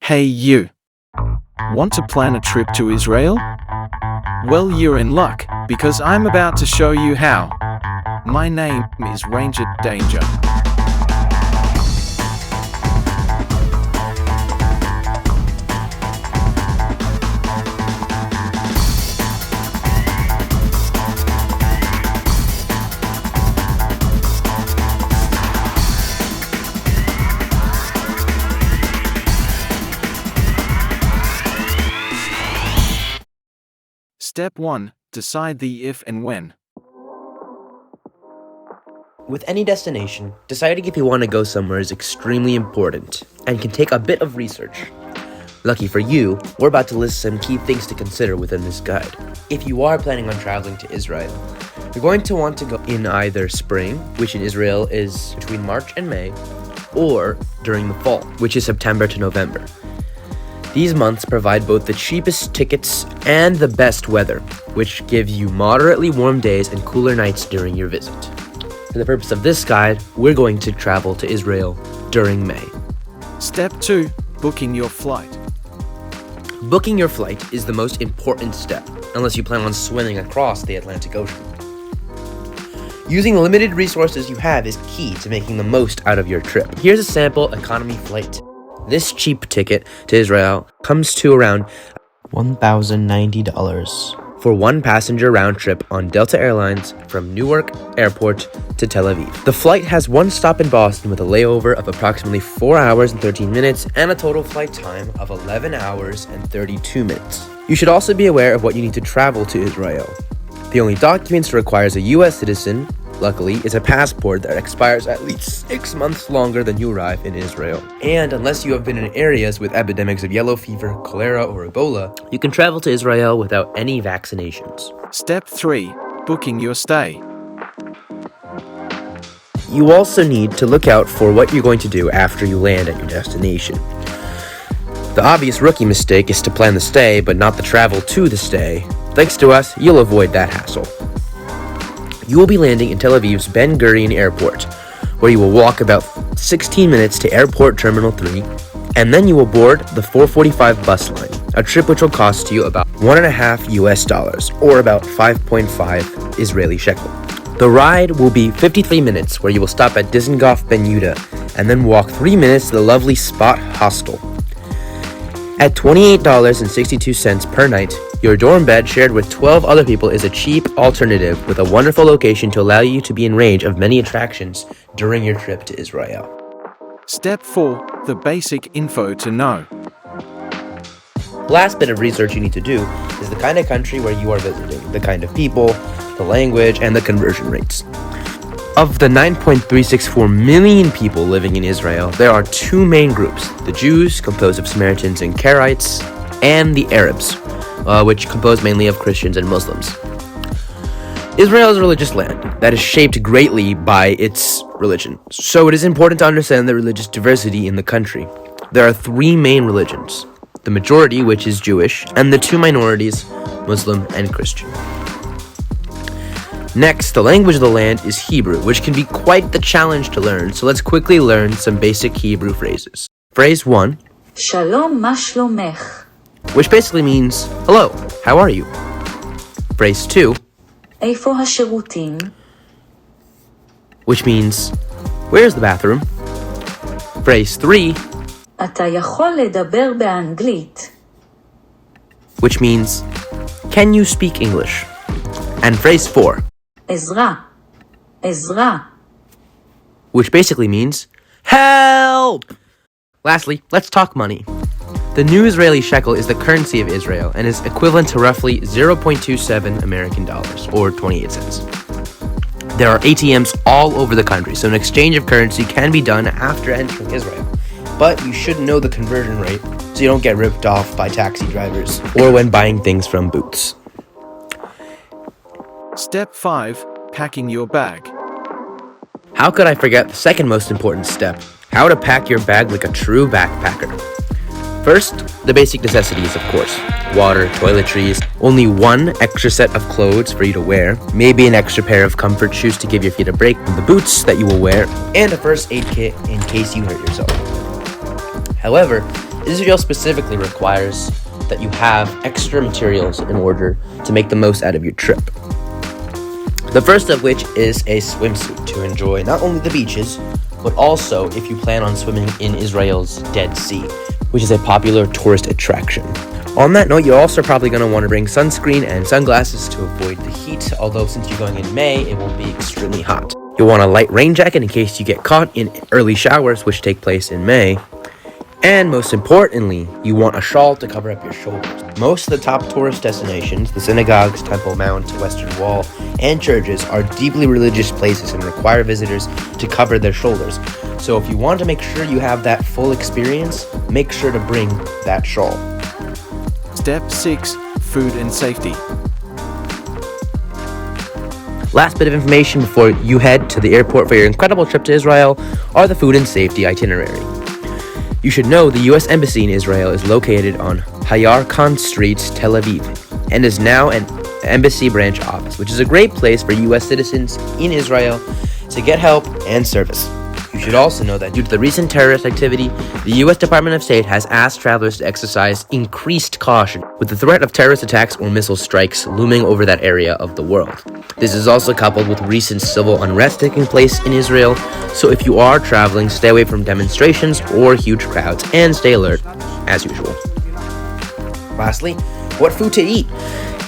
Hey you! Want to plan a trip to Israel? Well, you're in luck, because I'm about to show you how. My name is Ranger Danger. Step 1. Decide the if and when. With any destination, deciding if you want to go somewhere is extremely important and can take a bit of research. Lucky for you, we're about to list some key things to consider within this guide. If you are planning on traveling to Israel, you're going to want to go in either spring, which in Israel is between March and May, or during the fall, which is September to November. These months provide both the cheapest tickets and the best weather, which gives you moderately warm days and cooler nights during your visit. For the purpose of this guide, we're going to travel to Israel during May. Step 2. Booking your flight. Booking your flight is the most important step, unless you plan on swimming across the Atlantic Ocean. Using the limited resources you have is key to making the most out of your trip. Here's a sample economy flight. This cheap ticket to Israel comes to around $1,090 for one passenger round trip on Delta Airlines from Newark Airport to Tel Aviv. The flight has one stop in Boston with a layover of approximately 4 hours and 13 minutes and a total flight time of 11 hours and 32 minutes. You should also be aware of what you need to travel to Israel. The only documents requires a U.S. citizen, luckily, is a passport that expires at least 6 months longer than you arrive in Israel. And unless you have been in areas with epidemics of yellow fever, cholera, or Ebola, you can travel to Israel without any vaccinations. Step 3. Booking your stay. You also need to look out for what you're going to do after you land at your destination. The obvious rookie mistake is to plan the stay, but not the travel to the stay. Thanks to us, you'll avoid that hassle. You will be landing in Tel Aviv's Ben Gurion Airport, where you will walk about 16 minutes to Airport Terminal 3, and then you will board the 445 bus line, a trip which will cost you about $1.50 US, or about 5.5 Israeli shekel. The ride will be 53 minutes, where you will stop at Dizengoff Ben Yehuda, and then walk 3 minutes to the lovely Spot Hostel. At $28.62 per night, your dorm bed shared with 12 other people is a cheap alternative with a wonderful location to allow you to be in range of many attractions during your trip to Israel. Step 4. The basic info to know. Last bit of research you need to do is the kind of country where you are visiting, the kind of people, the language, and the conversion rates. Of the 9.364 million people living in Israel, there are two main groups: the Jews, composed of Samaritans and Karaites, and the Arabs, which compose mainly of Christians and Muslims. Israel is a religious land that is shaped greatly by its religion, so it is important to understand the religious diversity in the country. There are three main religions: the majority, which is Jewish, and the two minorities, Muslim and Christian. Next, the language of the land is Hebrew, which can be quite the challenge to learn, so let's quickly learn some basic Hebrew phrases. Phrase 1, Shalom, ma shlomech, which basically means, hello, how are you? Phrase 2, איפה השירותים, which means, where's the bathroom? Phrase 3, אתה יכול לדבר באנגלית, which means, can you speak English? And phrase 4, עזרה, עזרה, which basically means, help! Lastly, let's talk money. The new Israeli shekel is the currency of Israel and is equivalent to roughly 0.27 American dollars, or 28 cents. There are ATMs all over the country, so an exchange of currency can be done after entering Israel. But you should know the conversion rate so you don't get ripped off by taxi drivers or when buying things from Boots. Step 5. Packing your bag. How could I forget the second most important step? How to pack your bag like a true backpacker. First, the basic necessities, of course. Water, toiletries, only one extra set of clothes for you to wear, maybe an extra pair of comfort shoes to give your feet a break from the boots that you will wear, and a first aid kit in case you hurt yourself. However, Israel specifically requires that you have extra materials in order to make the most out of your trip. The first of which is a swimsuit to enjoy not only the beaches, but also if you plan on swimming in Israel's Dead Sea, which is a popular tourist attraction. On that note, you're also probably going to want to bring sunscreen and sunglasses to avoid the heat, although since you're going in May, it will be extremely hot. You'll want a light rain jacket in case you get caught in early showers, which take place in May. And most importantly, you want a shawl to cover up your shoulders. Most of the top tourist destinations, the synagogues, Temple Mount, Western Wall, and churches are deeply religious places and require visitors to cover their shoulders. So if you want to make sure you have that full experience, make sure to bring that shawl. Step 6. Food and safety. Last bit of information before you head to the airport for your incredible trip to Israel are the food and safety itinerary. You should know the U.S. Embassy in Israel is located on Hayarkon Street, Tel Aviv, and is now an embassy branch office, which is a great place for U.S. citizens in Israel to get help and service. You should also know that due to the recent terrorist activity, the U.S. Department of State has asked travelers to exercise increased caution with the threat of terrorist attacks or missile strikes looming over that area of the world. This is also coupled with recent civil unrest taking place in Israel, so if you are traveling, stay away from demonstrations or huge crowds and stay alert, as usual. Lastly, what food to eat?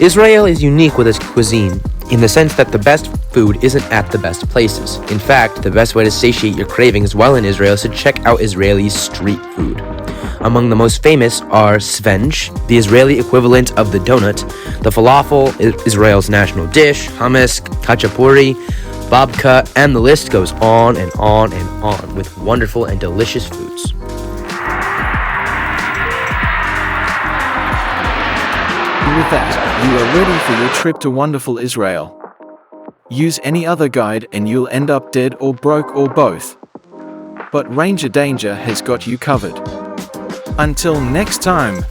Israel is unique with its cuisine in the sense that the best food isn't at the best places. In fact, the best way to satiate your cravings while in Israel is to check out Israeli street food. Among the most famous are svench, the Israeli equivalent of the donut, the falafel, Israel's national dish, hummus, khachapuri, babka, and the list goes on and on and on with wonderful and delicious foods. With that, you are ready for your trip to wonderful Israel. Use any other guide and you'll end up dead or broke or both. But Ranger Danger has got you covered. Until next time.